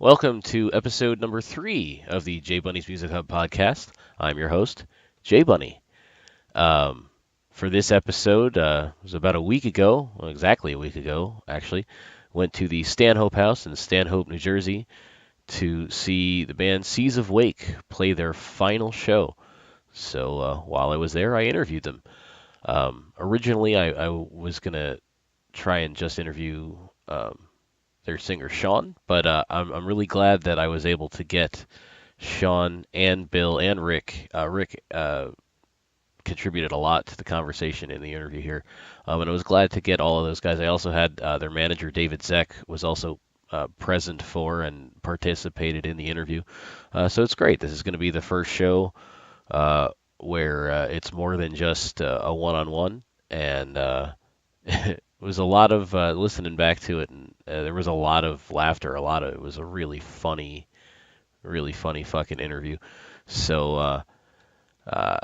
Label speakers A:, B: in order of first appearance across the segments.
A: Welcome to episode number 3 of the J Bunny's Music Hub podcast. I'm your host, J Bunny. For this episode, it was about a week ago, well, exactly a week ago, actually, went to the Stanhope House in Stanhope, New Jersey to see the band Seas of Wake play their final show. So while I was there, I interviewed them. Originally, I was going to try and just interview their singer Shaun, but I'm really glad that I was able to get Shaun and Bill and Rick. Rick contributed a lot to the conversation in the interview here, and I was glad to get all of those guys. I also had their manager David Zeck was also present for and participated in the interview, so it's great. This is going to be the first show where it's more than just a one-on-one, and it was a lot of listening back to it, and there was a lot of laughter. It was a really funny fucking interview. So I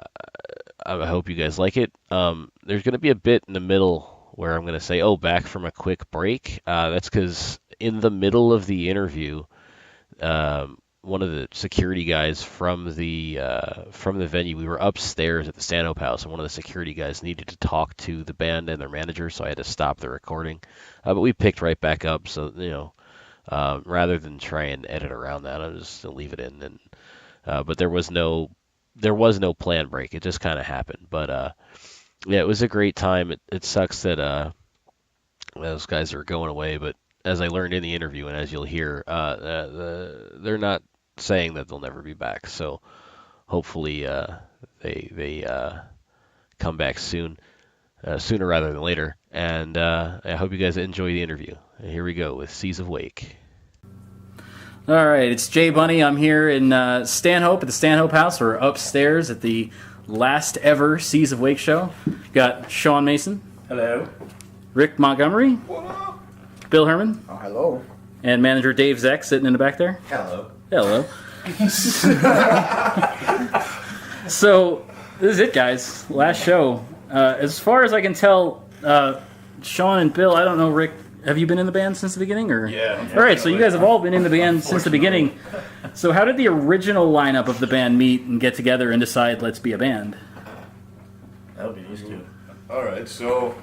A: hope you guys like it. There's going to be a bit in the middle where I'm going to say, "Oh, back from a quick break." That's because in the middle of the interview, one of the security guys from the venue, we were upstairs at the Stanhope House, and one of the security guys needed to talk to the band and their manager, so I had to stop the recording. But we picked right back up, so rather than try and edit around that, I'm just gonna leave it in. And but there was no planned break; it just kind of happened. But yeah, it was a great time. It sucks that those guys are going away, but as I learned in the interview, and as you'll hear, they're not saying that they'll never be back. So hopefully they come back soon, sooner rather than later. And I hope you guys enjoy the interview. And here we go with Seas of Wake.
B: All right, it's Jay Bunny. I'm here in Stanhope at the Stanhope House. We're upstairs at the last ever Seas of Wake show. Got Shaun Mason.
C: Hello.
B: Rick Montgomery.
C: What up?
B: Bill Hermann.
C: Oh, hello.
B: And manager Dave Zeck sitting in the back there.
C: Hello.
B: Hello. So, this is it, guys. Last show. As far as I can tell, Shaun and Bill, I don't know, Rick, have you been in the band since the beginning? Or?
C: Yeah.
B: All right, so you guys have all been in the band since the beginning. So how did the original lineup of the band meet and get together and decide, let's be a band?
D: That would be these two.
E: All right, so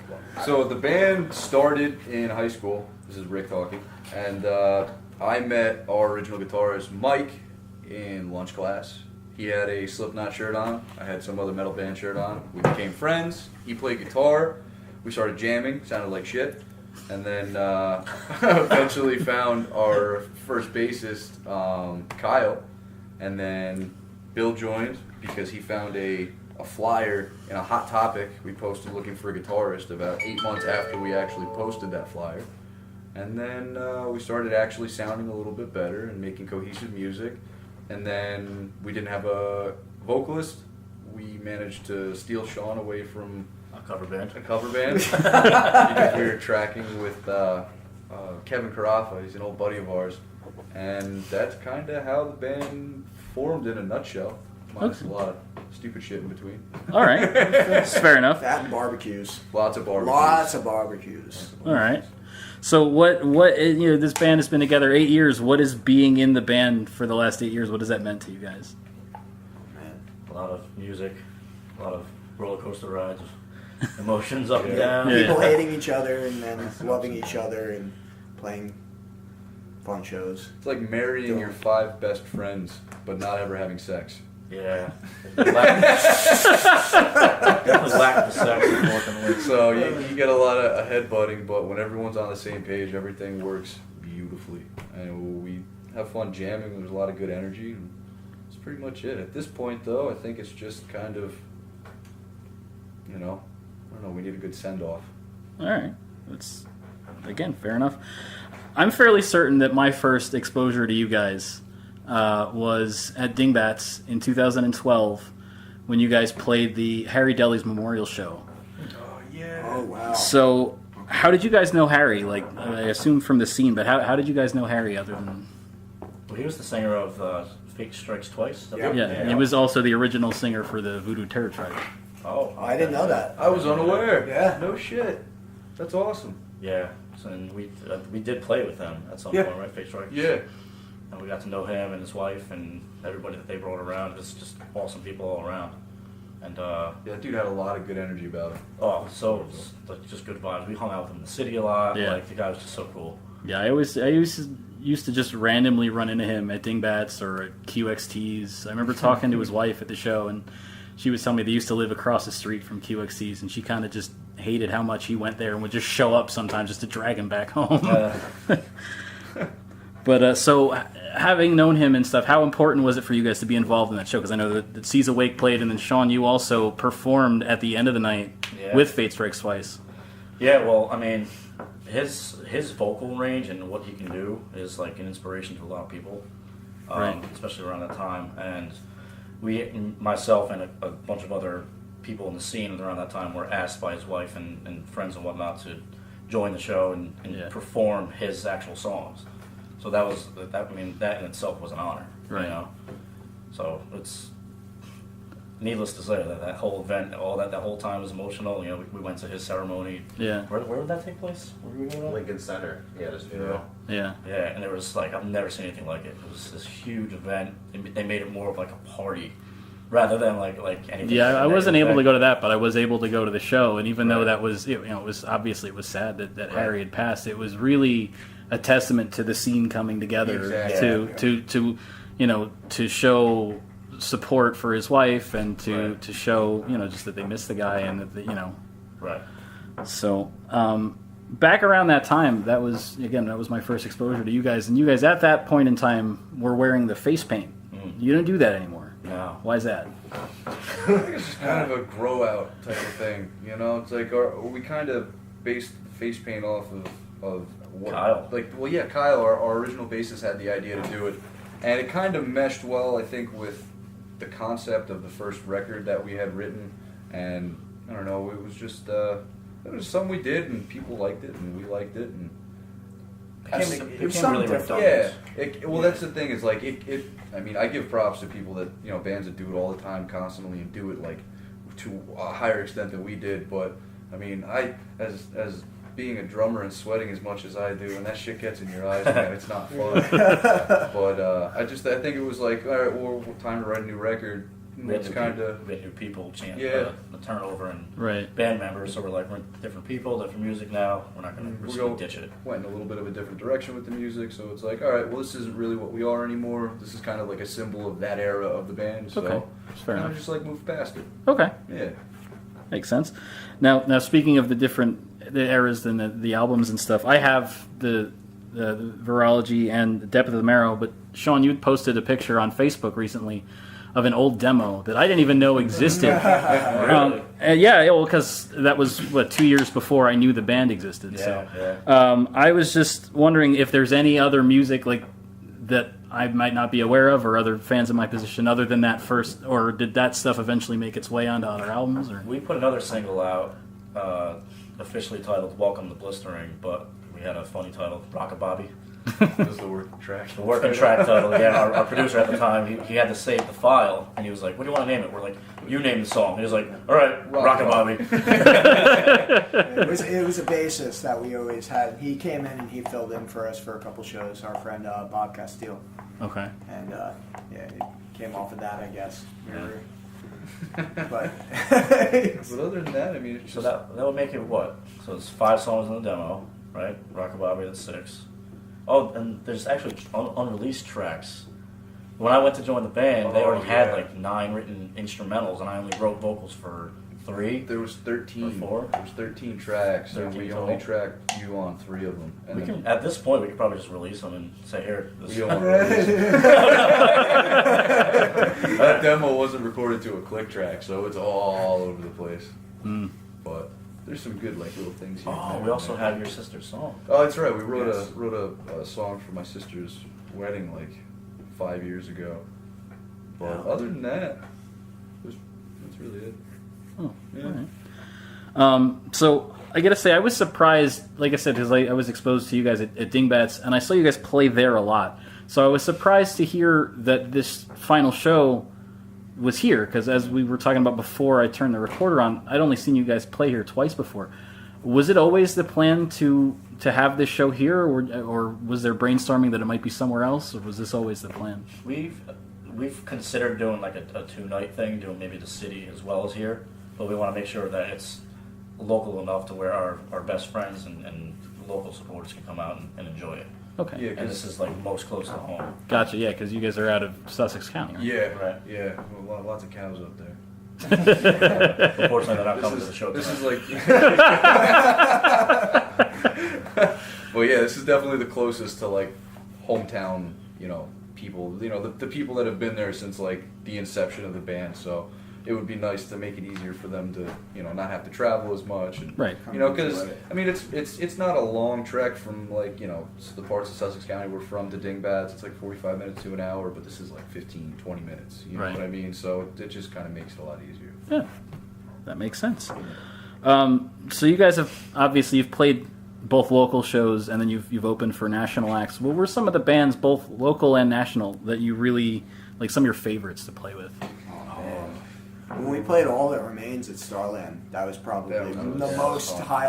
E: the band started in high school. This is Rick talking, and I met our original guitarist Mike in lunch class. He had a Slipknot shirt on. I had some other metal band shirt on. We became friends. He played guitar. We started jamming. Sounded like shit, and then eventually found our first bassist, Kyle, and then Bill joined because he found a flyer in a Hot Topic we posted looking for a guitarist about 8 months after we actually posted that flyer. And then we started actually sounding a little bit better and making cohesive music. And then we didn't have a vocalist. We managed to steal Shaun away from
D: A cover band.
E: Because we were tracking with Kevin Carafa. He's an old buddy of ours. And that's kind of how the band formed in a nutshell. Minus a lot of stupid shit in between.
B: All right, that's fair enough.
C: That and barbecues.
E: Lots of barbecues.
C: Lots of barbecues.
B: All right. So what this band has been together 8 years. What is being in the band for the last 8 years? What has that meant to you guys?
D: Man, a lot of music, a lot of roller coaster rides, emotions up and down.
C: People hating each other and then loving each other and playing fun shows.
E: It's like marrying your 5 best friends, but not ever having sex.
D: Yeah. Definitely lack the sex, unfortunately.
E: So you get a lot of headbutting, but when everyone's on the same page, everything works beautifully. And we have fun jamming. There's a lot of good energy. And that's pretty much it. At this point, though, I think it's just kind of, I don't know, we need a good send-off.
B: All right. That's, again, fair enough. I'm fairly certain that my first exposure to you guys was at Dingbats in 2012 when you guys played the Harry Deli's Memorial Show.
E: Oh, yeah.
C: Oh, wow.
B: So how did you guys know Harry? Like, I assume from the scene, but how did you guys know Harry other than...
D: Well, he was the singer of Fate Strikes Twice.
C: Yeah.
B: Yeah, he was also the original singer for the Voodoo Terror Tribe.
D: Oh.
C: I didn't know that.
E: I was unaware.
C: Yeah.
E: No shit. That's awesome.
D: Yeah. So, and we did play with them at some point, right? Fate Strikes?
E: Yeah.
D: and we got to know him and his wife and everybody that they brought around. Just awesome people all around. And
E: Yeah, dude had a lot of good energy about him.
D: oh, so like just good vibes. We hung out with him in the city a lot.
B: Yeah.
D: Like the guy was just so cool.
B: Yeah, I used to just randomly run into him at Dingbats or at QXTs. I remember talking to his wife at the show, and she was telling me they used to live across the street from QXTs, and she kind of just hated how much he went there and would just show up sometimes just to drag him back home. But so having known him and stuff, how important was it for you guys to be involved in that show? Because I know that Seize Awake played, and then Shaun, you also performed at the end of the night with Fate Strikes Twice.
D: Yeah, well, I mean, his vocal range and what he can do is like an inspiration to a lot of people,
B: Right.
D: especially around that time. And myself and a bunch of other people in the scene around that time were asked by his wife and friends and whatnot to join the show and perform his actual songs. So that in itself was an honor,
B: Right.
D: you know. So it's needless to say that whole event, all that whole time was emotional. You know, we went to his ceremony.
B: Yeah.
D: Where did that take place? Where did we go?
F: Lincoln Center. Yeah, his funeral.
B: Yeah.
D: Yeah, and it was like I've never seen anything like it. It was this huge event. They made it more of like a party rather than like anything.
B: Yeah, I wasn't able to
D: go.
B: go to that, but I was able to go to the show. And even though
D: Right.
B: that was, it was obviously it was sad that
D: Right.
B: Harry had passed. It was really a testament to the scene coming together
E: Exactly.
B: to show support for his wife and to show just that they missed the guy and that
D: Right.
B: So back around that time, that was my first exposure to you guys, and you guys at that point in time were wearing the face paint. You don't do that anymore.
D: No.
B: Why is that?
E: I think it's just kind of a grow out type of thing, you know. It's like we kind of based face paint off of what,
D: Kyle.
E: Kyle, our original bassist, had the idea to do it, and it kind of meshed well, I think, with the concept of the first record that we had written, and I don't know, it was just something we did, and people liked it, and we liked it, and
C: It was
D: became
C: something
D: really
C: different.
D: redundant.
E: that's the thing is like it. I mean, I give props to people that bands that do it all the time, constantly, and do it like to a higher extent than we did. But I mean, I as being a drummer and sweating as much as I do, and that shit gets in your eyes, man, it's not fun. But I think it was like, all right, well, time to write a new record. It's kind of
D: we had new people, change
E: Yeah.
D: the turnover and
B: Right.
D: band members. So we're like, we're different people, different music now. We're not going to ditch it.
E: went in a little bit of a different direction with the music. So it's like, all right, well, this isn't really what we are anymore. This is kind of like a symbol of that era of the band. So
B: Okay, that's fair
E: kind of
B: enough.
E: just like moved past it.
B: Okay.
E: Yeah.
B: Makes sense. Now speaking of the eras and the albums and stuff, I have the Virology and the Depth of the Marrow. But Shaun, you had posted a picture on Facebook recently of an old demo that I didn't even know existed. Because that was 2 years before I knew the band existed. I was just wondering if there's any other music like that I might not be aware of, or other fans in my position, other than that first, or did that stuff eventually make its way onto other albums? Or
D: We put another single out, officially titled "Welcome to Blistering," but we had a funny title, "Rockabobby."
E: That was the working track.
D: The working track title. Yeah, our producer at the time, he had to save the file, and he was like, "What do you want to name it?" We're like, "You name the song." He was like, "All right, Rockabobby."
C: It was a bassist that we always had. He came in and he filled in for us for a couple shows. Our friend Bob Castile,
B: okay,
C: and it came off of that, I guess. But
E: But other than that, I mean, it's
D: So
E: just
D: that would make it what? So it's 5 songs in the demo, right? Rockabobby, that's 6. Oh, and there's actually unreleased tracks. When I went to join the band, they already had like 9 written instrumentals, and I only wrote vocals for 3.
E: there was 13.
D: Or 4?
E: There was 13 tracks,
D: 13
E: and we
D: total.
E: only tracked you on 3 of them. And
D: We
E: then
D: can, at this point, we could probably just release them and say, "Here, this
E: we don't release it. That demo wasn't recorded to a click track, so it's all over the place. But there's some good like little things here.
D: Oh, we also have your sister's song.
E: Oh, that's right. We wrote
C: Yes.
E: a song for my sister's wedding like 5 years ago. But
D: Yeah.
E: other than that, that's really it.
B: Oh,
E: Yeah.
B: all right. So I gotta say, I was surprised. Like I said, because I was exposed to you guys at Dingbats, and I saw you guys play there a lot. So I was surprised to hear that this final show was here, because as we were talking about before I turned the recorder on, I'd only seen you guys play here twice before. Was it always the plan to have this show here, or was there brainstorming that it might be somewhere else, or was this always the plan?
D: We've considered doing like a 2-night thing, doing maybe the city as well as here, but we want to make sure that it's local enough to where our best friends and local supporters can come out and enjoy it.
B: Okay.
E: Yeah,
D: And this is like most close to home.
B: Gotcha. Yeah, because you guys are out of Sussex County, right?
E: Yeah,
D: Right.
E: Yeah, well, lots of cows up there.
D: Unfortunately, they're not coming to the show
E: This
D: tonight.
E: is like. Well, yeah, this is definitely the closest to like hometown, people. The people that have been there since like the inception of the band. So it would be nice to make it easier for them to, not have to travel as much. And,
B: Right.
E: Because I mean, it's not a long trek from like the parts of Sussex County we're from to Dingbats. It's like 45 minutes to an hour, but this is like 15, 20 minutes. You know
B: Right.
E: what I mean? So it just kind of makes it a lot easier.
B: Yeah, that makes sense. So you guys you've played both local shows, and then you've opened for national acts. What were some of the bands, both local and national, that you really like? Some of your favorites to play with?
C: When we played All That Remains at Starland, that was probably the most high,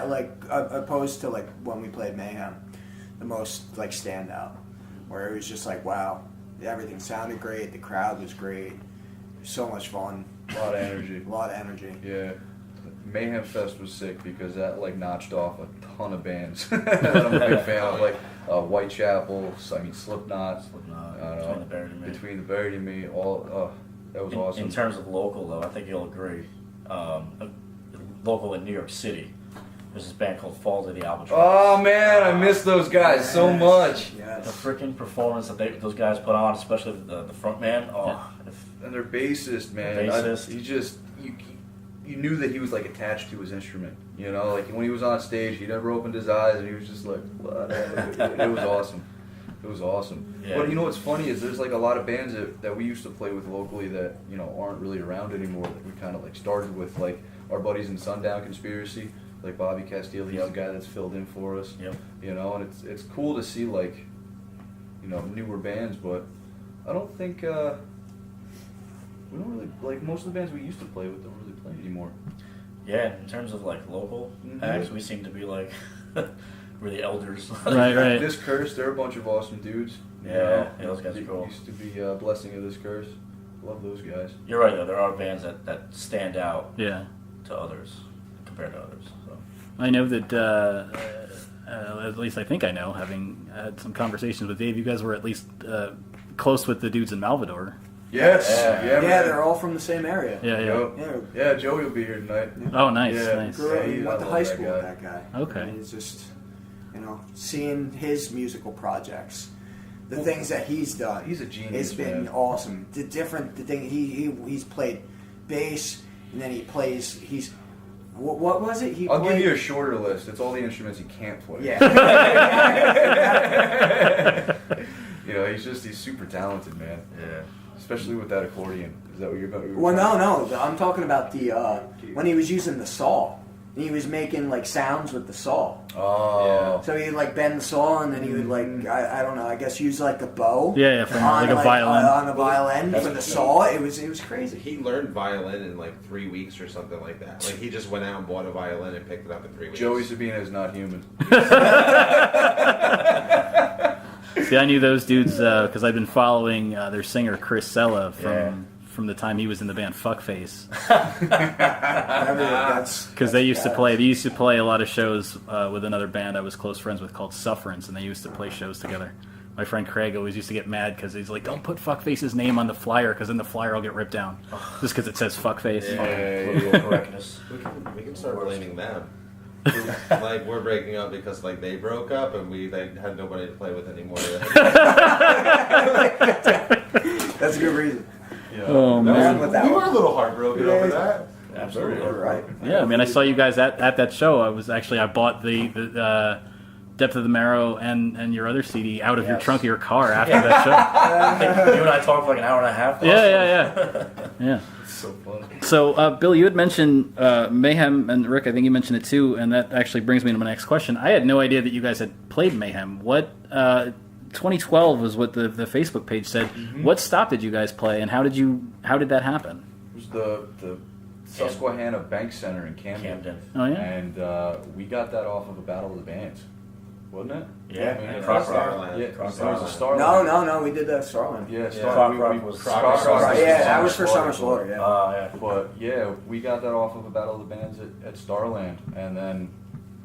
C: opposed to like when we played Mayhem, the most like standout, where it was just like, wow, everything sounded great, the crowd was great, so much fun,
E: A lot of energy.
C: a lot of energy.
E: Yeah. Mayhem Fest was sick because that like notched off a ton of bands that I'm a big fan of, like Whitechapel, Slipknot,
D: Between the Buried and Me.
E: Between the Buried and Me, all that was awesome.
D: In terms of local, though, I think you'll agree. Local in New York City, there's this band called Fall to the Albatross.
E: Oh man, I miss those guys so much.
D: The
C: Yes.
D: freaking performance that those guys put on, especially the front man.
E: And their bassist, man,
D: Bassist.
E: you knew that he was like attached to his instrument. Like when he was on stage, he never opened his eyes, and he was just like, what? It was awesome. It was awesome.
D: Yeah.
E: But what's funny is there's like a lot of bands that we used to play with locally that aren't really around anymore, that we kind of like started with, like our buddies in Sundown Conspiracy, like Bobby Castile. He's the guy that's filled in for us.
D: Yep.
E: And it's cool to see like newer bands, but I don't think we don't really like most of the bands we used to play with don't really play anymore.
D: Yeah, in terms of like local acts, we seem to be like really elders.
B: Right.
E: This Curse, they're a bunch of awesome dudes.
D: Yeah, those guys are cool.
E: Used to be Blessing of This Curse. Love those guys.
D: You're right, though. There are bands that stand out
B: Yeah.
D: to others compared to others. So.
B: I know that, at least I think I know, having had some conversations with Dave, you guys were at least close with the dudes in Malvador.
E: Yes.
D: Yeah.
E: Yeah, man.
C: They're all from the same area.
B: Yeah.
E: Yeah, Joey will be here tonight.
B: Oh, nice,
E: Yeah.
B: nice.
C: Grew up,
E: Yeah,
C: went
E: I
C: to
E: love
C: high
E: that
C: school
E: guy.
C: with that guy.
B: Okay.
C: And it's just, seeing his musical projects, the things that he's done.
E: He's a genius,
C: It's been
E: man.
C: awesome. The thing he's played bass, and then he's what was it?
E: I'll give you a shorter list. It's all the instruments he can't play.
C: Yeah.
E: He's super talented, man.
D: Yeah.
E: Especially with that accordion. Is that what you're about?
C: Well, no. I'm talking about the when he was using the saw. And he was making like sounds with the saw.
E: Oh.
C: So he'd like bend the saw, and then he would like I don't know. I guess use like a bow.
B: Yeah, from like a violin.
C: On a violin for the saw. It was crazy.
F: He learned violin in like 3 weeks or something like that. Like he just went out and bought a violin and picked it up in 3 weeks.
E: Joey Sabina is not human.
B: See, I knew those dudes because I've been following their singer Chris Sella from the time he was in the band Fuckface. Because they used to play a lot of shows with another band I was close friends with called Sufferance, and they used to play shows together. My friend Craig always used to get mad because he's like, "Don't put Fuckface's name on the flyer, because then the flyer will get ripped down just because it says Fuckface."
D: Political correctness.
F: We can start blaming them. Like we're breaking up because like they broke up and they had nobody to play with anymore.
C: That's a good reason.
B: Oh man.
C: With that
F: We
C: one.
F: were a little heartbroken over that.
D: Absolutely.
C: You're right.
B: Yeah, I mean, I saw you guys at that show. I bought the Depth of the Marrow and your other CD out of your trunk of your car after that show.
D: I think you and I talked for like an hour and a half.
B: Yeah.
E: It's so fun.
B: So, Bill, you had mentioned Mayhem, and Rick, I think you mentioned it too, and that actually brings me to my next question. I had no idea that you guys had played Mayhem. What 2012 was what the Facebook page said.
E: Mm-hmm.
B: What stop did you guys play, and how did that happen?
E: It was the Susquehanna Bank Center in Camden.
B: Oh yeah.
E: And we got that off of a Battle of the Bands, wasn't it?
D: Yeah,
E: I mean,
D: Croc
F: Starland.
E: Yeah,
D: Croc
E: there was a
D: Starland.
E: Starland.
C: No, we did that Starland.
E: Yeah,
D: Croc
E: Starland.
D: was
F: Croc
E: Rock
F: Rock.
C: Yeah, that was for Summer Slaughter. Yeah.
D: Yeah.
E: But yeah, we got that off of a Battle of the Bands at Starland, and then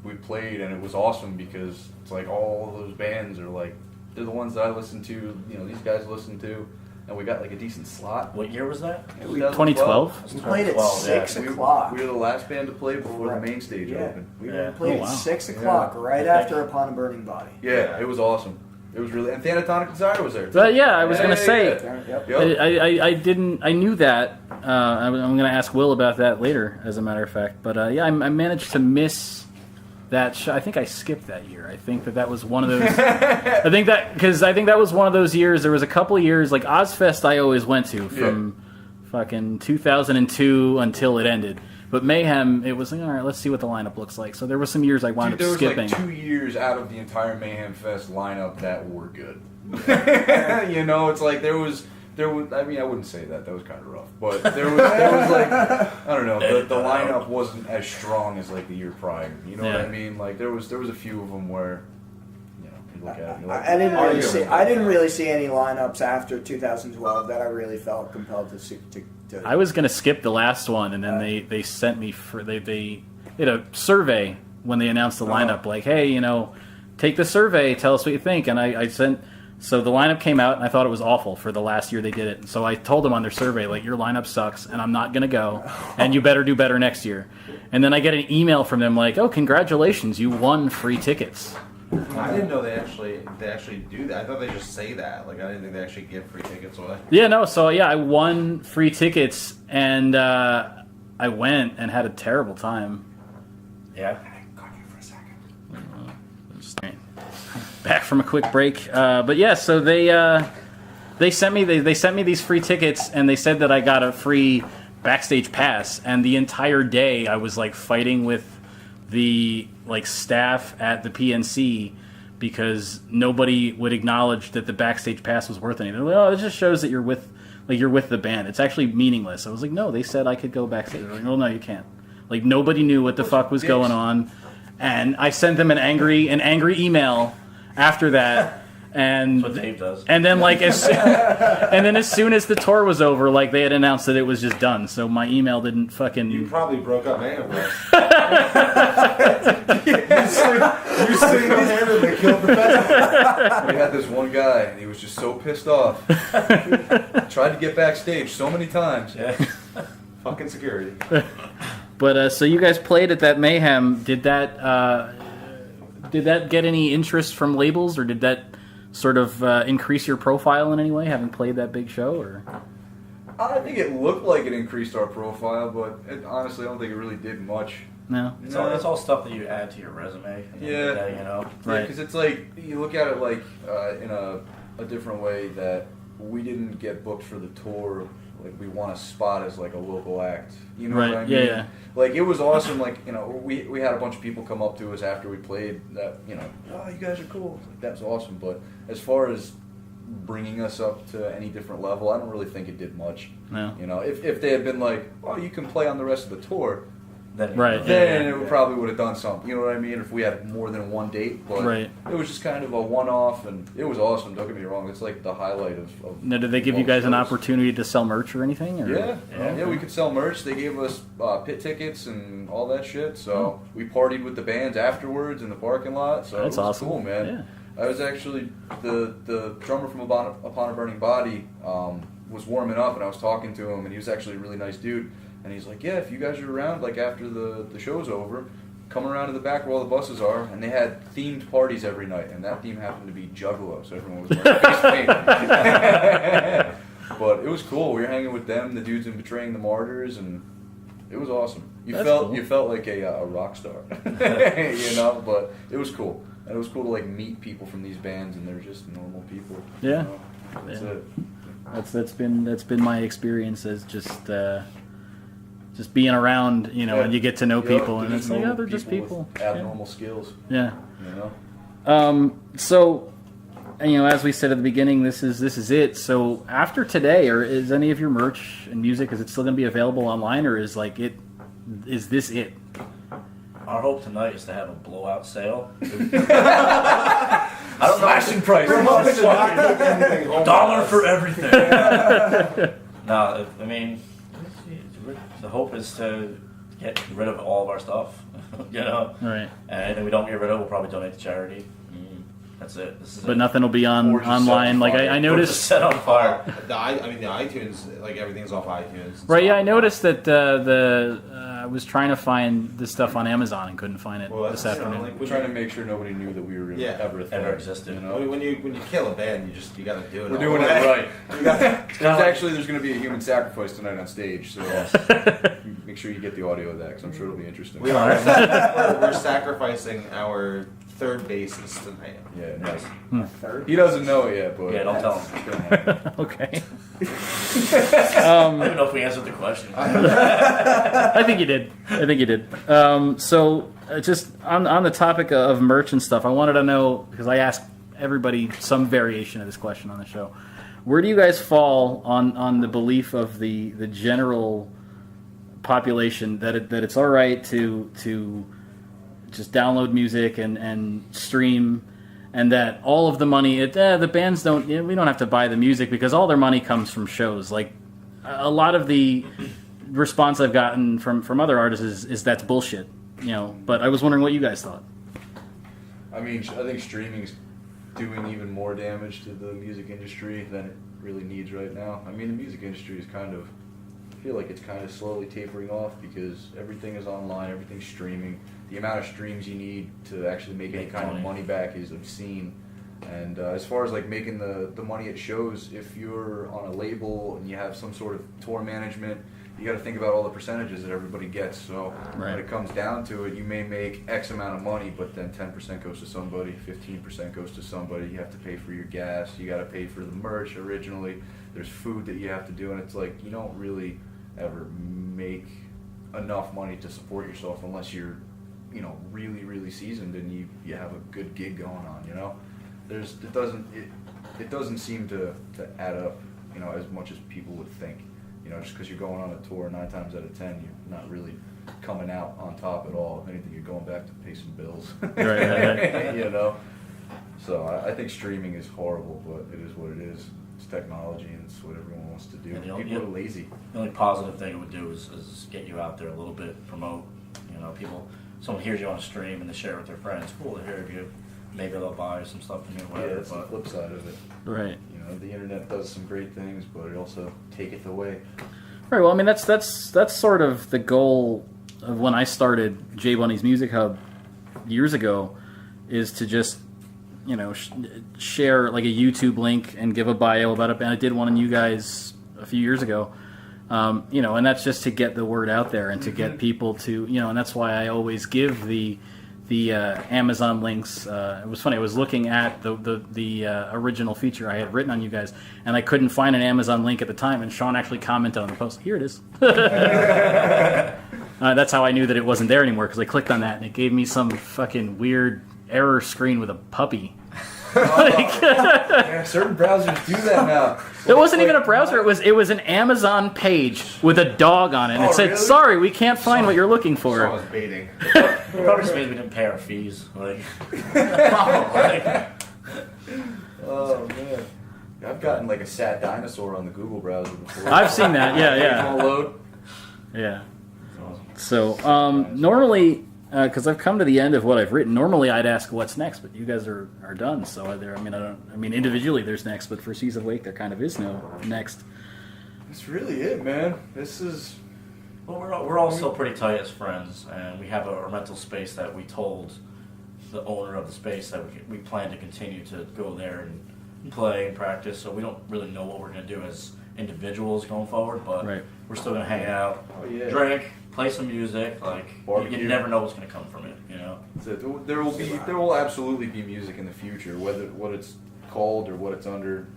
E: we played, and it was awesome because it's like all those bands are like they're the ones that I listen to. You know, these guys listen to, and we got like a decent slot.
D: What year was that?
B: 2012.
C: We played at
D: 2012,
C: 6 o'clock.
E: We were the last band to play before the main stage
C: Yeah,
E: opened.
C: we
D: Yeah.
C: played
B: Oh,
C: at
B: wow.
C: 6 o'clock, right after Upon a Burning Body.
E: Yeah, it was awesome. It was really, and Thanatonic Desire was there too.
B: But yeah, I was gonna say.
C: Yep.
E: Yep.
B: I knew that. I'm going to ask Will about that later, as a matter of fact. But yeah, I managed to miss that show. I think I skipped that year. I think that was one of those. I think that was one of those years. There was a couple of years like Ozfest. I always went to from fucking 2002 until it ended. But Mayhem, it was like, all right, let's see what the lineup looks like. So there were some years I wound
E: Dude,
B: up
E: there
B: skipping.
E: was like 2 years out of the entire Mayhem Fest lineup that were good. You know, it's like there was. I mean, I wouldn't say that. That was kind of rough. But there was like, I don't know. The lineup wasn't as strong as like the year prior. You know what I mean? Like there was a few of them where, you know, you look at it and you're like,
C: I didn't really see any lineups after 2012 that I really felt compelled to see. To
B: I was going to skip the last one, and then they sent me for they did a survey when they announced the lineup. Like, hey, you know, take the survey, tell us what you think. And I sent. So the lineup came out, and I thought it was awful for the last year they did it. So I told them on their survey, like, your lineup sucks, and I'm not going to go, and you better do better next year. And then I get an email from them like, oh, congratulations, you won free tickets.
F: I didn't know they actually do that. I thought they just say that. Like, I didn't think they actually give free tickets away.
B: Yeah, no, so yeah, I won free tickets, and I went and had a terrible time.
D: Yeah.
B: Back from a quick break, but yeah. So they sent me these free tickets, and they said that I got a free backstage pass. And the entire day, I was like fighting with the like staff at the PNC because nobody would acknowledge that the backstage pass was worth anything. They're like, oh, it just shows that you're with the band. It's actually meaningless. I was like, no, they said I could go backstage. They're like, well, no, you can't. Like nobody knew what the fuck was going on, and I sent them an angry email after that, and
D: That's what Dave does.
B: and then like as soon as the tour was over, like they had announced that it was just done. So my email didn't fucking.
F: You probably broke up Mayhem.
E: You single-handedly killed the festival. We had this one guy, and he was just so pissed off. Tried to get backstage so many times.
D: Yeah.
F: Fucking security.
B: But so you guys played at that Mayhem. Did that get any interest from labels, or did that sort of increase your profile in any way, having played that big show? Or
E: I think it looked like it increased our profile, but honestly, I don't think it really did much.
B: no?
D: It's all stuff that you add to your resume. At the end of the day, you know.
B: Right.
E: Because it's like you look at it like in a different way that we didn't get booked for the tour. Like we want a spot as like a local act. You know
B: Right.
E: what I mean?
B: Yeah.
E: Like it was awesome. Like you know, we had a bunch of people come up to us after we played. That you know, oh, you guys are cool. Like, that's awesome. But as far as bringing us up to any different level, I don't really think it did much.
B: No.
E: You know, if they had been like, oh, you can play on the rest of the tour,
D: Then,
B: Right.
E: then it probably would have done something. You know what I mean? If we had more than one date, but
B: Right.
E: it was just kind of a one-off, and it was awesome. Don't get me wrong; it's like the highlight of
B: Now, did they give you
E: most
B: guys an
E: shows.
B: opportunity to sell merch or anything? Or?
E: Yeah, we could sell merch. They gave us pit tickets and all that shit. So we partied with the bands afterwards in the parking lot. So
B: That's
E: it was
B: awesome.
E: cool, man.
B: Yeah.
E: I was actually the drummer from Upon a Burning Body was warming up, and I was talking to him, and he was actually a really nice dude. And he's like, yeah, if you guys are around, like after the show's over, come around to the back where all the buses are. And they had themed parties every night, and that theme happened to be Juggalo, so everyone was wearing face paint. But it was cool. We were hanging with them, the dudes in Betraying the Martyrs, and it was awesome. You felt like a rock star, you know. But it was cool, and it was cool to like meet people from these bands, and they're just normal people.
B: Yeah.
E: You know? That's it.
B: That's been my experience as just being around, you know,
E: Yeah.
B: and you get to know people, and
E: They're
B: it's
E: just
B: like, oh,
E: normal
B: they're just people.
E: with abnormal skills.
B: Yeah.
E: You know.
B: So as we said at the beginning, this is it. So after today, or is any of your merch and music, is it still going to be available online, or is this it?
D: Our hope tonight is to have a blowout sale. I don't know.
E: Slashing price.
D: $1 for everything. No, I mean, the hope is to get rid of all of our stuff,
B: Right.
D: And if we don't get rid of it, we'll probably donate to charity. That's it.
B: But nothing will be online. Like I noticed.
D: Set on fire.
F: The iTunes, like everything's off iTunes.
B: Right. Yeah, I noticed that I was trying to find this stuff on Amazon and couldn't find it this afternoon.
E: We're trying to make sure nobody knew that we were ever
D: existed.
E: You know?
F: When you kill a band, you got to do it.
E: We're doing it right. There's going to be a human sacrifice tonight on stage, so make sure you get the audio of that because I'm sure it'll be interesting.
F: We are. We're sacrificing our third bassist tonight.
E: Yeah, nice. He doesn't know it yet, but
D: don't tell him.
E: It's gonna happen.
B: Okay.
D: I don't even know if we answered the question.
B: I think you did. So just on the topic of merch and stuff, I wanted to know, because I asked everybody some variation of this question on the show. Where do you guys fall on the belief of the general population that it's all right to just download music and stream, and that all of the money, the bands we don't have to buy the music because all their money comes from shows? Like a lot of the response I've gotten from other artists is that's bullshit, But I was wondering what you guys thought.
E: I mean, I think streaming's doing even more damage to the music industry than it really needs right now. I mean, the music industry is I feel like it's kind of slowly tapering off because everything is online, everything's streaming. The amount of streams you need to actually make any kind of money back is obscene. And as far as like making the money at shows, if you're on a label and you have some sort of tour management, you got to think about all the percentages that everybody gets. So when it comes down to it, you may make X amount of money, but then 10% goes to somebody, 15% goes to somebody. You have to pay for your gas. You got to pay for the merch originally. There's food that you have to do, and it's like you don't really ever make enough money to support yourself unless you're, really, really seasoned and you have a good gig going on. It doesn't seem to add up, as much as people would think. Just because you're going on a tour 9 times out of 10, you're not really coming out on top at all. If anything, you're going back to pay some bills.
B: Right.
E: So I think streaming is horrible, but it is what it is. It's technology, and it's what everyone wants to do. People are lazy.
D: The only positive thing it would do is get you out there a little bit, promote. Someone hears you on a stream and they share it with their friends. Cool, they hear you. Maybe they'll buy some stuff from you, whatever.
E: Yeah, that's the flip side of it.
B: Right.
E: The internet does some great things, but it also taketh away.
B: Right. Well, I mean, that's sort of the goal of when I started J Bunny's Music Hub years ago, is to just share like a YouTube link and give a bio about it. And I did one on you guys a few years ago. And that's just to get the word out there and to get people to, and that's why I always give the Amazon links. It was funny. I was looking at the original feature I had written on you guys, and I couldn't find an Amazon link at the time. And Shaun actually commented on the post. Here it is. That's how I knew that it wasn't there anymore, because I clicked on that and it gave me some fucking weird error screen with a puppy.
E: Yeah, certain browsers do that now.
B: It wasn't even a browser. It was an Amazon page with a dog on it. And it said, really? "Sorry, we can't find what you're looking for."
F: I was baiting.
D: It probably just means we didn't pay our fees.
E: Oh man, I've gotten like a sad dinosaur on the Google browser before.
B: I've seen that. Yeah.
E: Load.
B: Yeah. So normally, because I've come to the end of what I've written, normally I'd ask what's next, but you guys are done. So I mean individually there's next, but for Seas of Wake there kind of is no next.
E: That's really it, man. This is.
D: Well, we're all still pretty tight as friends, and we have a rental space that we told the owner of the space that we plan to continue to go there and play and practice. So we don't really know what we're going to do as individuals going forward, but we're still going to hang out, drink, play some music. Like you never know what's going to come from it,
E: So there will absolutely be music in the future, what it's called or what it's under.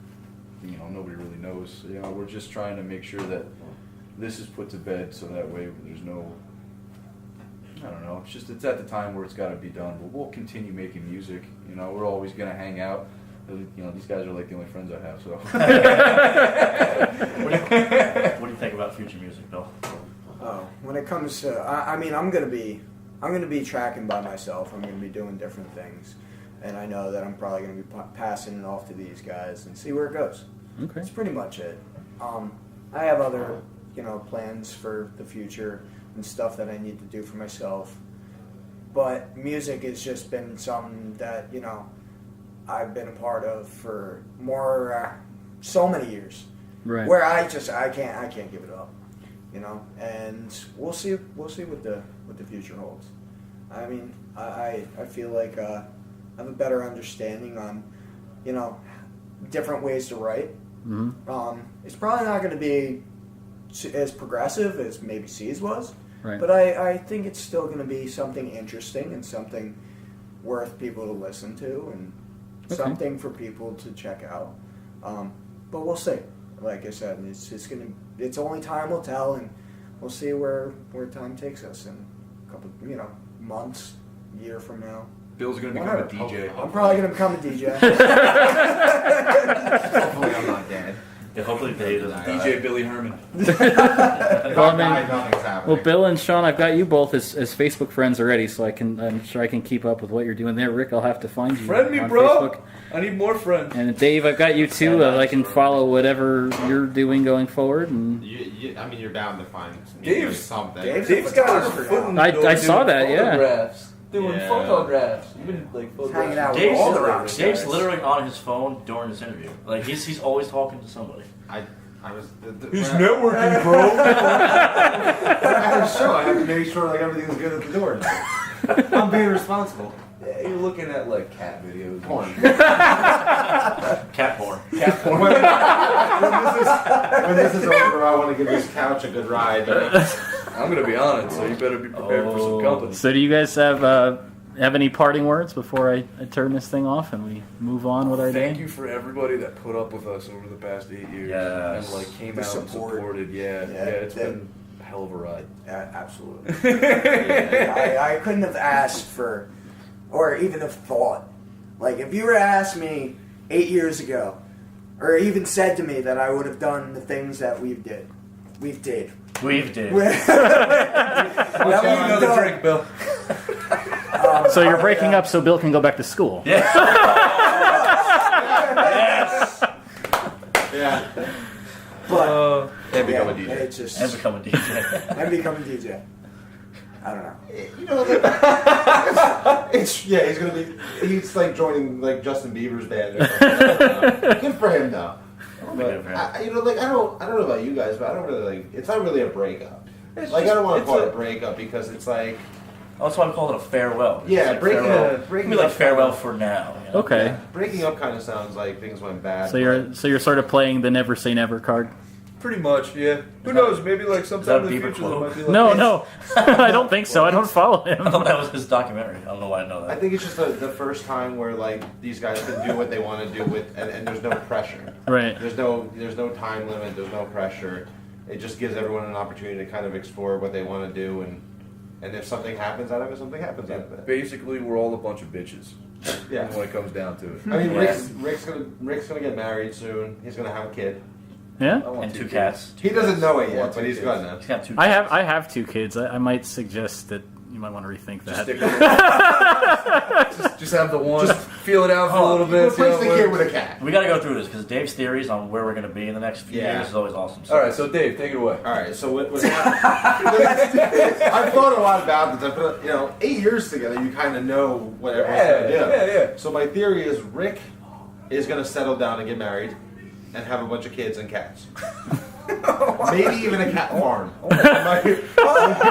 E: Nobody really knows. We're just trying to make sure that this is put to bed, so that way there's no. I don't know. It's at the time where it's got to be done. But we'll continue making music. We're always going to hang out. These guys are like the only friends I have. So.
D: What do you think about future music, Bill?
C: Oh, when it comes to, I mean, I'm gonna be tracking by myself. I'm gonna be doing different things, and I know that I'm probably gonna be passing it off to these guys and see where it goes.
B: Okay.
C: That's pretty much it. I have other, plans for the future and stuff that I need to do for myself. But music has just been something that, I've been a part of for so many years.
B: Right.
C: Where I can't give it up. And we'll see what the future holds. I mean, I feel like I have a better understanding on, different ways to write.
B: Mm-hmm.
C: It's probably not going to be as progressive as maybe C's was,
B: Right.
C: but I think it's still going to be something interesting and something worth people to listen to and something for people to check out. But we'll see. Like I said, it's only time will tell, and we'll see where time takes us in a couple, months, year from now.
E: Bill's gonna become a DJ.
C: I'm probably gonna become a DJ.
F: Hopefully I'm not dead.
D: Yeah, hopefully Dave doesn't die.
E: DJ Billy Hermann.
F: Nothing's happening.
B: Well, Bill and Shaun, I've got you both as Facebook friends already, so I'm sure I can keep up with what you're doing there. Rick, I'll have to find you
E: Friend me,
B: on
E: bro.
B: Facebook.
E: I need more friends.
B: And Dave, I've got you too. I can follow whatever you're doing going forward. And
F: You're bound to find
E: Dave's-
F: something.
E: Dave's got his foot in the
B: I
E: door
B: saw
E: doing
B: that, yeah.
E: photographs. Doing
F: Yeah.
E: photographs. Even like photographs.
C: Hanging out with
D: Dave's,
C: all the rock
D: Dave's
C: stars.
D: literally on his phone during this interview. Like he's always talking to somebody.
F: I was.
E: He's networking, bro.
F: At a show, I have to make sure everything's good at the door. I'm being responsible.
E: Yeah, you're looking at like cat videos.
F: Porn.
D: Cat porn.
E: Cat porn.
F: When this is over, I want to give this couch a good ride.
E: I'm gonna be on it, so you better be prepared for some company.
B: so, do you guys have any parting words before I turn this thing off and we move on with our day?
E: Thank you for everybody that put up with us over the past 8 years.
D: Yes.
E: And like came
C: The
E: out and
C: support.
E: supported. Yeah, it's been a hell of a ride.
C: Absolutely. I couldn't have asked for, or even have thought. Like, if you were to ask me 8 years ago, or even said to me that I would have done the things that we've did.
D: We've did.
E: Another drink, Bill.
B: So you're breaking up so Bill can go back to school.
D: Yeah.
F: Yeah.
C: But
F: And become a
C: yeah,
F: DJ.
C: it's just
D: And become a DJ.
C: and become a DJ. I don't know.
F: He's gonna be. He's like joining like Justin Bieber's band. Or something. Good for him though.
D: Good for him.
F: I don't know about you guys, but I don't really like. It's not really a breakup. I don't want to call it a breakup because it's like.
D: That's why I call it a farewell.
F: Yeah,
D: It's like
F: breaking
D: farewell.
F: a- breaking
D: It'd be like
F: up-
D: farewell for now. You know?
B: Okay.
F: Yeah, breaking up kind of sounds like things went bad.
B: So you're sort of playing the never say never card.
E: Pretty much, yeah. Who knows? Maybe like sometime in the
D: Bieber
E: future there
D: quote?
E: might be like
B: No, I don't think so. I don't follow
D: I
B: him.
D: thought that was his documentary. I don't know why I know
F: I
D: that.
F: think it's just the first time where like these guys can do what they want to do with, and there's no pressure.
B: Right.
F: There's no time limit. There's no pressure. It just gives everyone an opportunity to kind of explore what they want to do, and if something happens out of it, something happens out of it.
E: Basically, we're all a bunch of bitches.
F: Yeah.
E: When it comes down to it.
F: I mean, Rick's gonna get married soon. He's gonna have a kid.
B: Yeah.
E: I want
D: And two
E: kids.
D: cats.
F: He doesn't know it
E: I
F: yet,
E: want
F: but
E: two
F: he's
E: kids.
F: gonna.
D: He's got two.
B: I have 2 kids. I might suggest that you might want to rethink
E: Just
B: that.
E: stick with it. just have the one. Just feel it out for a little bit. see
F: Replace
E: how
F: the
E: it
F: kid
E: works.
F: with a cat.
D: We got to go through this because Dave's theories on where we're going to be in the next few
F: Yeah.
D: years is always awesome. So
E: All right, so Dave, take it away.
F: All right, so what I've thought a lot about this. I put, 8 years together, you kind of know what everyone's gonna do.
E: Yeah.
F: So my theory is Rick is gonna settle down and get married, and have a bunch of kids and cats. Maybe even a cat farm.
E: I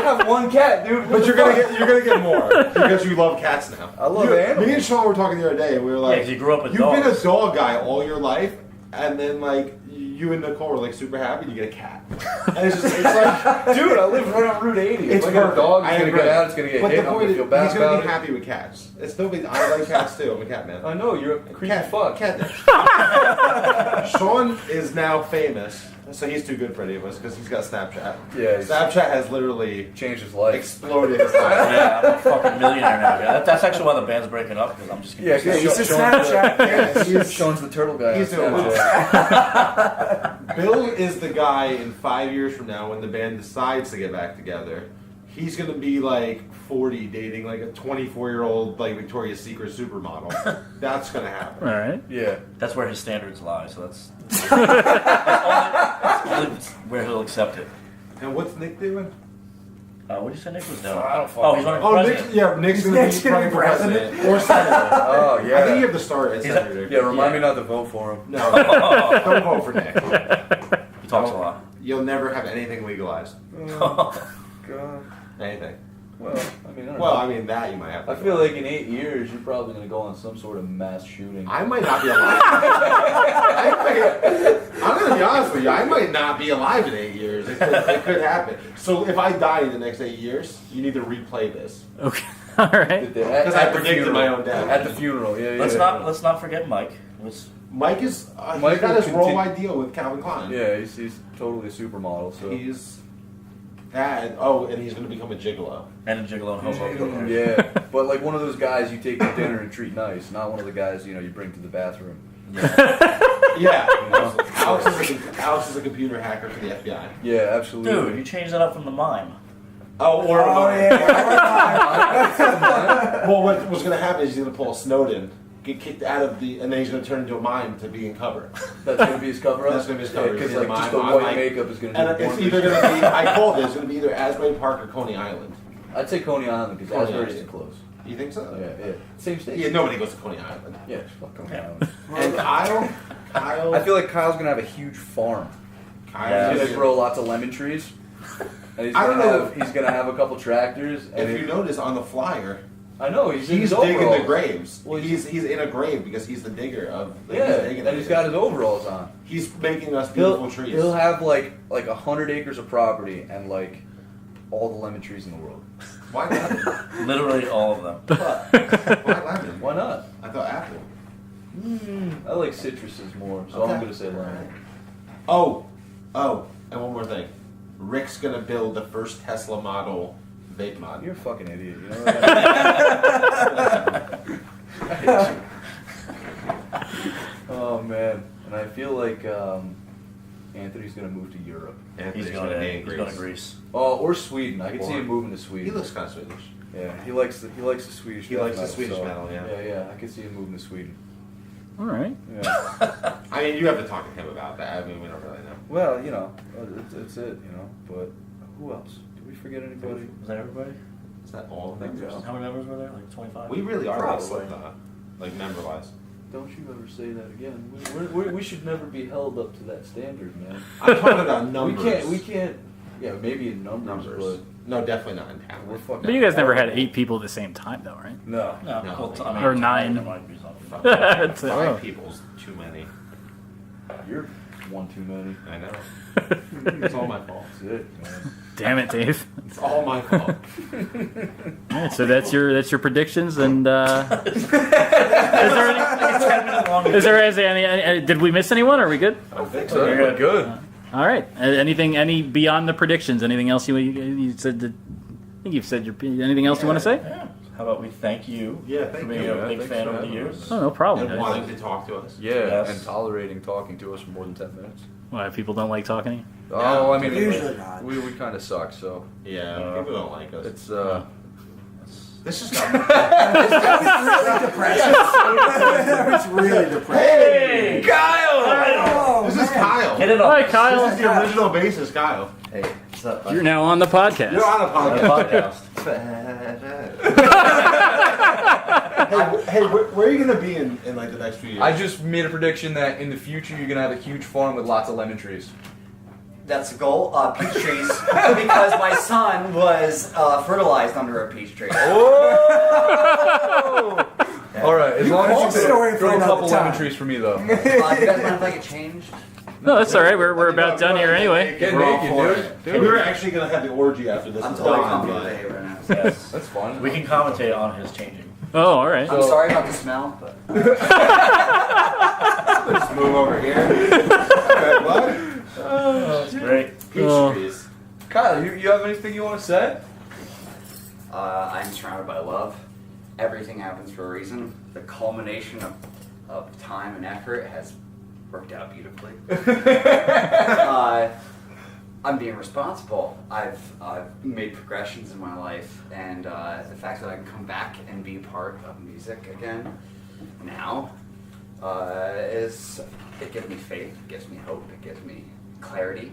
E: have one cat, dude.
F: But you're gonna get more because you love cats now.
E: I love animals.
F: Me and Shaun were talking the other day, and we were like,
D: 'cause you grew up with
F: you've been
D: dogs.
F: a dog guy all your life, and then like you and Nicole were like super happy, and you get a cat. And it's like,
E: Dude, I live right on Route 80.
F: it's
E: If I get a
F: perfect.
E: dog,
F: I
E: it's gonna
F: agree.
E: get out, it's gonna get
F: But
E: hit,
F: the
E: I'm
F: point
E: gonna
F: is,
E: feel bad
F: he's gonna
E: about
F: be
E: it.
F: happy with cats. It's still I like cats too. I'm a cat man.
E: I know, you're a creepy fuck.
F: Cat. Shaun is now famous, so he's too good for any of us because he's got Snapchat.
E: Yeah,
F: Snapchat has literally
E: changed his life.
F: exploded his life.
D: Yeah, I'm a fucking millionaire now. Yeah, that's actually why the band's breaking up because I'm just.
E: Yeah,
C: He's a Snapchat.
E: Sean's the turtle guy.
F: He's
E: on
F: doing
E: Snapchat.
F: Bill is the guy in 5 years from now when the band decides to get back together. He's gonna be like 40, dating like a 24-year-old like Victoria's Secret supermodel. That's gonna happen.
B: All right.
E: Yeah.
D: That's where his standards lie. So that's only where he'll accept it.
F: And what's Nick doing?
D: What did you say Nick was doing?
E: I don't
D: Oh,
E: follow
D: he's running
F: Oh,
D: for
F: Nick,
D: president.
F: yeah, Nick's gonna
C: Nick's
F: be
C: gonna
F: running
C: be
F: for president
C: president.
F: or senator.
E: Oh, yeah.
F: I think you have to start as senator.
E: Yeah, remind me not to vote for him.
F: No, don't vote for Nick.
D: He talks a lot.
F: You'll never have anything legalized.
E: God.
F: Anything.
E: Well, I mean, I don't
F: Well,
E: know.
F: I mean that you might have to.
E: I feel like in 8 years, you're probably going to go on some sort of mass shooting.
F: I might not be alive. I'm going to be honest with you. I might not be alive in 8 years. It could happen. So if I die in the next 8 years, you need to replay this.
B: Okay. All right.
F: Because I predicted my own death.
E: At the funeral, yeah.
D: Let's not forget Mike.
F: Mike is
E: Mike
F: he's got
E: will
F: his role
E: continue-
F: deal with Calvin Klein.
E: Yeah, he's totally a supermodel. So
F: He's that. Oh, and he's going to become a gigolo.
D: And a gigolo and hobo.
E: yeah, but like one of those guys you take to dinner and treat nice, not one of the guys you bring to the bathroom.
F: Yeah. Alex is a computer hacker for the FBI.
E: Yeah, absolutely.
D: Dude, you changed that up from the mime.
F: Oh, or
C: yeah.
F: well, what was going to happen is he's going to pull a Snowden, get kicked out of and then he's going to turn into a mime to be in cover.
E: That's gonna be his cover up.
F: That's gonna be his cover.
E: Because
F: He's
E: like
F: a
E: just the
F: mime. I'm
E: white
F: like-
E: makeup is gonna do
F: And
E: the
F: it's
E: porn
F: either
E: picture.
F: going to be, I called it, it's going to be either Asbury Park or Coney Island.
E: I'd say Coney Island because
F: Coney
E: Asbury's
F: Island.
E: too close.
F: You think so?
E: Yeah. Same state.
F: Yeah, nobody goes to Coney Island.
E: Yeah, fuck Coney
D: Yeah.
E: Island.
F: And Kyle,
E: I feel like Kyle's gonna have a huge farm.
D: Yeah.
E: He's gonna grow lots of lemon trees. And he's
F: I don't
E: gonna
F: know.
E: have he's gonna have a couple tractors. And
F: if you notice on the flyer,
E: I know he's in
F: he's
E: his
F: digging
E: overalls.
F: the graves.
E: Well,
F: he's in a grave because he's the digger of.
E: Yeah,
F: he's digging
E: and he's got his overalls on.
F: He's making us beautiful trees.
E: He'll have like 100 acres of property and like all the lemon trees in the world.
F: Why lemon?
D: Literally all of them.
F: Why lemon?
E: Why not?
F: I thought apple.
E: I like citruses more, so
F: Okay.
E: I'm gonna say lemon.
F: Oh, and one more thing. Rick's gonna build the first Tesla model vape mod.
E: You're a fucking idiot. You know that? Oh man, and I feel like Anthony's gonna move to Europe.
D: He's going to Greece.
E: Oh, or Sweden. I could see him moving to Sweden.
F: He looks kind of Swedish.
E: Yeah, he likes the Swedish.
F: He
E: death
F: likes the
E: metal,
F: Swedish
E: so-
F: metal, yeah.
E: Yeah, I could see him moving to Sweden.
B: All right.
E: Yeah.
F: I mean, you have to talk to him about that. I mean, we don't really know.
E: Well, it's it, But who else? Did we forget anybody?
D: Was that everybody?
F: Is that all of
E: I think
F: them?
E: so.
D: How many members were there? Like 25?
F: We really are
C: Probably.
F: like member-wise.
E: Don't you ever say that again. We should never be held up to that standard, man.
F: I'm talking about numbers.
E: We can't. Yeah, maybe in numbers,
F: No, definitely not in town.
E: but we're fucking.
B: But you guys never had 8 people at the same time, though, right?
E: No.
D: No,
F: No.
D: well, I mean,
B: Or 9.
D: There might be something.
B: That's it.
F: Five
B: Oh.
F: people's too many.
E: You're one too many.
F: I know. It's all my fault.
E: That's it, man.
B: Damn it, Dave.
F: It's all my fault.
B: All right, so that's your predictions, and is there any? Did we miss anyone? Are we good?
F: I don't think
E: So we're good.
B: All right. Any beyond the predictions? Anything else you said? I think you've said anything else you want to say?
D: Yeah. How about we thank you
F: Yeah,
D: for
F: thank
D: being
F: you.
D: a big
E: Thanks
D: fan
E: for
D: over the
E: having
D: years.
E: us.
B: Oh, no problem.
F: And wanting to talk to us.
E: Yeah,
D: Yes.
E: and tolerating talking to us for more than 10 minutes.
B: Why people don't like talking to you?
E: Oh, I mean,
C: Usually not.
E: we kind of suck, so
F: Yeah, people don't like us.
E: it's
F: This just got.
C: Really depressing. That was really depressing.
F: Hey,
E: Kyle.
C: Oh,
F: this is
C: man.
F: Kyle.
D: Get it
B: Hi,
D: off.
B: Kyle.
F: This is the original bassist, Kyle.
D: Hey, what's up?
B: You're now on the podcast.
F: You're on a podcast. Hey, where are you gonna be in like the next few years?
E: I just made a prediction that in the future you're gonna have a huge farm with lots of lemon trees.
G: That's the goal. Peach trees, because my son was fertilized under a peach tree.
E: Oh! All right, as long
C: Whole
E: as you
C: story for
E: grow a
C: another
E: couple lemon
C: time.
E: trees for me, though.
G: Do you guys mind if I get changed?
B: No, that's all right. We're about done here anyway.
E: Get
F: We're all
E: naked,
F: for
E: dude.
F: it. We were actually gonna have the orgy after this.
G: I'm
F: is
G: totally
F: done,
G: comfy
F: but-
G: with it right now.
D: Yes.
E: That's fun.
D: We can commentate on his changing.
B: Oh, all right.
G: I'm sorry about the smell, but
F: Just move over here. Okay, what?
D: That's great.
F: Peach
B: Oh.
F: trees.
E: Kyle, you have anything you want to say?
G: I'm surrounded by love. Everything happens for a reason. The culmination of time and effort has worked out beautifully. I'm being responsible. I've made progressions in my life, and the fact that I can come back and be part of music again now it gives me faith, it gives me hope, it gives me clarity,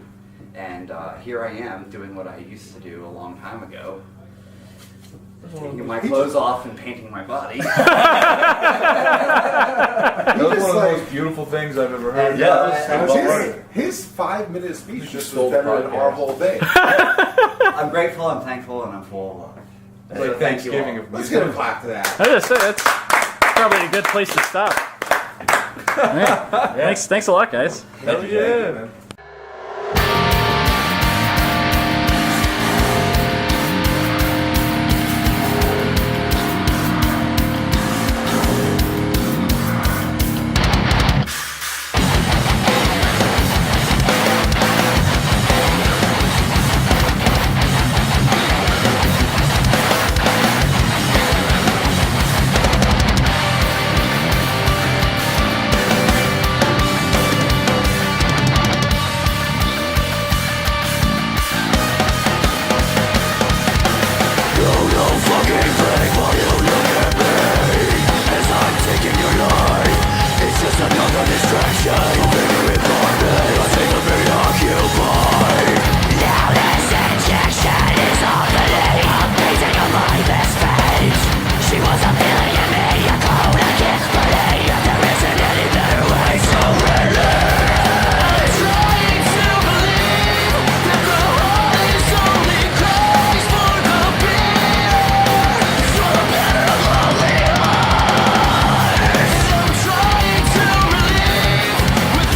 G: and here I am doing what I used to do a long time ago. Taking my clothes off and painting my body.
E: That was one of the most beautiful things I've ever heard.
F: His 5-minute speech
E: just
F: just
E: stole
F: was
E: the
F: better than our
E: podcast.
F: whole thing.
G: I'm grateful, I'm thankful, and I'm full of love.
E: It's like
G: So thank you
E: Thanksgiving
G: all.
E: of
F: Let's
E: music.
F: give a clap to that.
B: I was gonna say that's probably a good place to stop. Yeah. Thanks a lot, guys.
E: Hell yeah, man.
H: With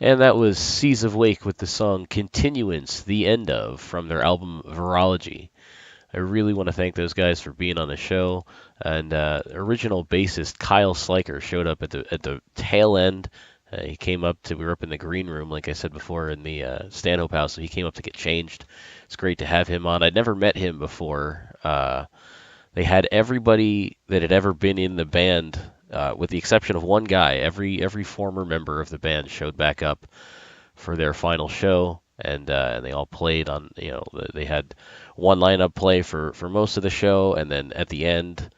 A: And that was Seas of Wake with the song Continuance, The End Of, from their album Virology. I really want to thank those guys for being on the show. And original bassist Kyle Sliker showed up at the tail end. He came up to, we were up in the green room, like I said before, in the Stanhope House, so he came up to get changed. It's great to have him on. I'd never met him before. They had everybody that had ever been in the band, with the exception of one guy. Every former member of the band showed back up for their final show, and they all played on, they had one lineup play for most of the show, and then at the end,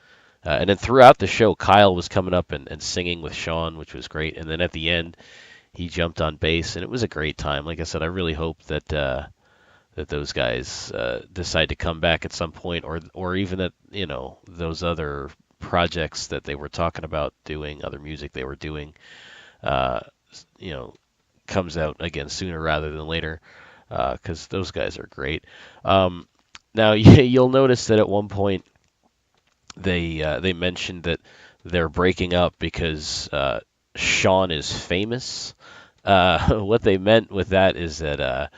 A: and then throughout the show, Kyle was coming up and singing with Shaun, which was great, and then at the end, he jumped on bass, and it was a great time. Like I said, I really hope that that those guys decide to come back at some point, or even that, those other projects that they were talking about doing, other music they were doing, comes out again sooner rather than later, because those guys are great. Now you'll notice that at one point they mentioned that they're breaking up because Shaun is famous. What they meant with that is that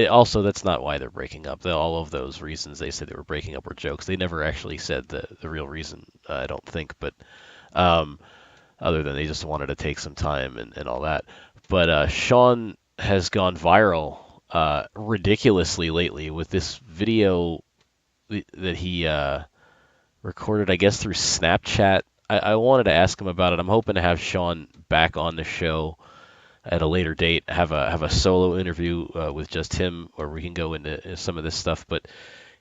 A: also that's not why they're breaking up. All of those reasons they said they were breaking up were jokes. They never actually said the real reason, I don't think, but other than they just wanted to take some time and all that. But Shaun has gone viral ridiculously lately with this video that he recorded, I guess, through Snapchat. I wanted to ask him about it. I'm hoping to have Shaun back on the show at a later date, have a solo interview with just him, where we can go into some of this stuff. But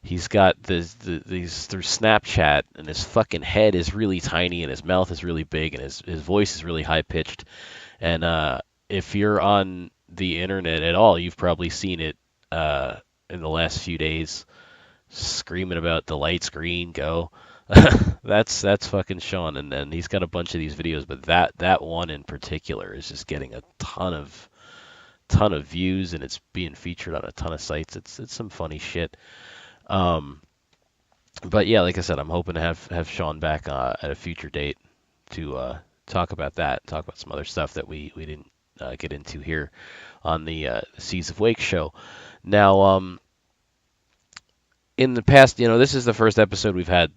A: he's got these through Snapchat, and his fucking head is really tiny, and his mouth is really big, and his voice is really high pitched. And if you're on the internet at all, you've probably seen it in the last few days, screaming about the lights green, go. That's fucking Shaun, and then he's got a bunch of these videos, but that one in particular is just getting a ton of views, and it's being featured on a ton of sites. It's some funny shit. But yeah, like I said, I'm hoping to have Shaun back at a future date to talk about that, talk about some other stuff that we didn't get into here on the Seas of Wake show. Now, in the past, this is the first episode we've had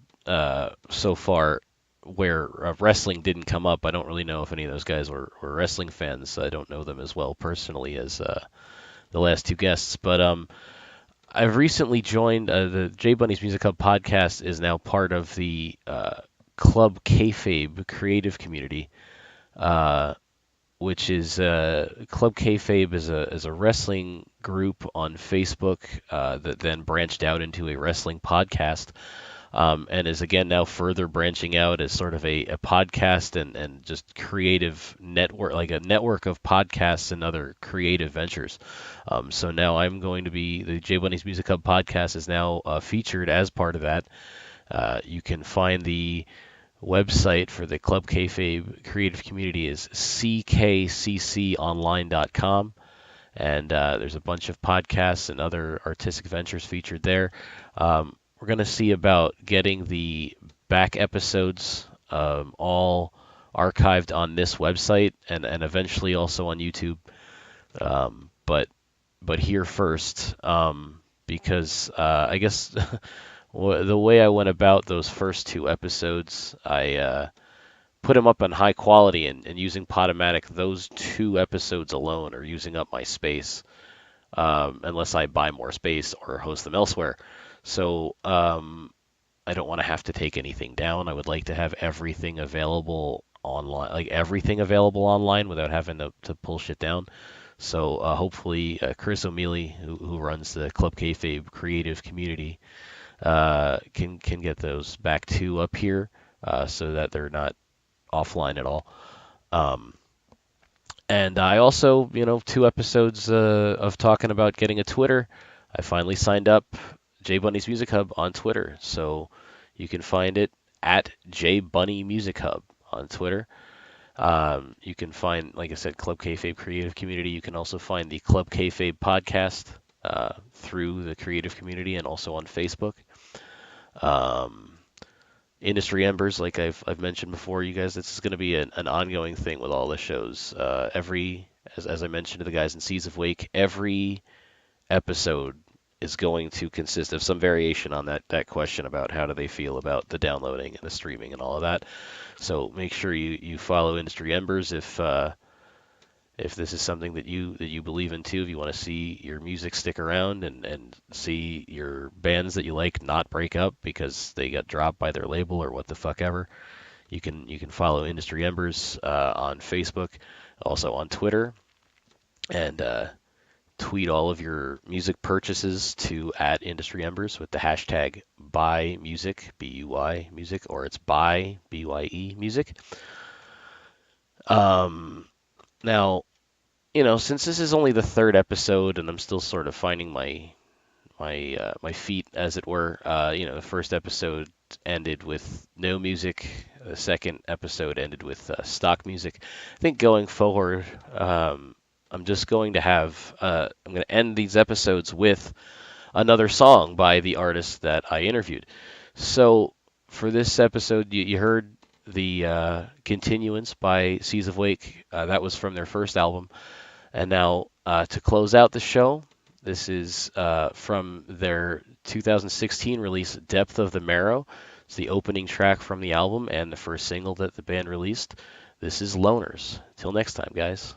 A: so far where wrestling didn't come up. I don't really know if any of those guys were wrestling fans. I don't know them as well personally as the last two guests, but I've recently joined the J Bunny's Music Hub podcast is now part of the Club Kayfabe creative community, which is Club Kayfabe is a wrestling group on Facebook that then branched out into a wrestling podcast. And is again now further branching out as sort of a podcast and just creative network, like a network of podcasts and other creative ventures. So now I'm going to be, the J Bunny's Music Hub podcast is now featured as part of that. You can find the website for the Club Kayfabe creative community is ckcconline.com. And there's a bunch of podcasts and other artistic ventures featured there. We're going to see about getting the back episodes all archived on this website and eventually also on YouTube. But here first, because I guess the way I went about those first two episodes, I put them up on high quality, and using Podomatic, those two episodes alone are using up my space, unless I buy more space or host them elsewhere. So I don't want to have to take anything down. I would like to have everything available online, without having to pull shit down. So hopefully Chris O'Mealy, who runs the Club Kayfabe creative community, can get those back two up here so that they're not offline at all. And I also, 2 episodes of talking about getting a Twitter. I finally signed up J Bunny's Music Hub on Twitter, so you can find it at J Bunny Music Hub on Twitter. You can find, like I said, Club Kayfabe Creative Community. You can also find the Club Kayfabe podcast through the creative community and also on Facebook. Industry Embers, like I've mentioned before, you guys, this is going to be an ongoing thing with all the shows. As I mentioned to the guys in Seas of Wake, every episode is going to consist of some variation on that question about how do they feel about the downloading and the streaming and all of that. So make sure you follow Industry Embers if this is something that you believe in too. If you want to see your music stick around and see your bands that you like not break up because they got dropped by their label or what the fuck ever, you can follow Industry Embers on Facebook, also on Twitter, and tweet all of your music purchases to @Industry Embers with the hashtag #BuyMusic, BUY music, or it's buy BYE music. Now, since this is only the third episode and I'm still sort of finding my feet, as it were, the first episode ended with no music. The second episode ended with stock music. I think going forward, I'm just going to I'm going to end these episodes with another song by the artist that I interviewed. So for this episode, you heard the Continuance by Seas of Wake. That was from their first album. And now to close out the show, this is from their 2016 release, Depth of the Marrow. It's the opening track from the album and the first single that the band released. This is Loners. Till next time, guys.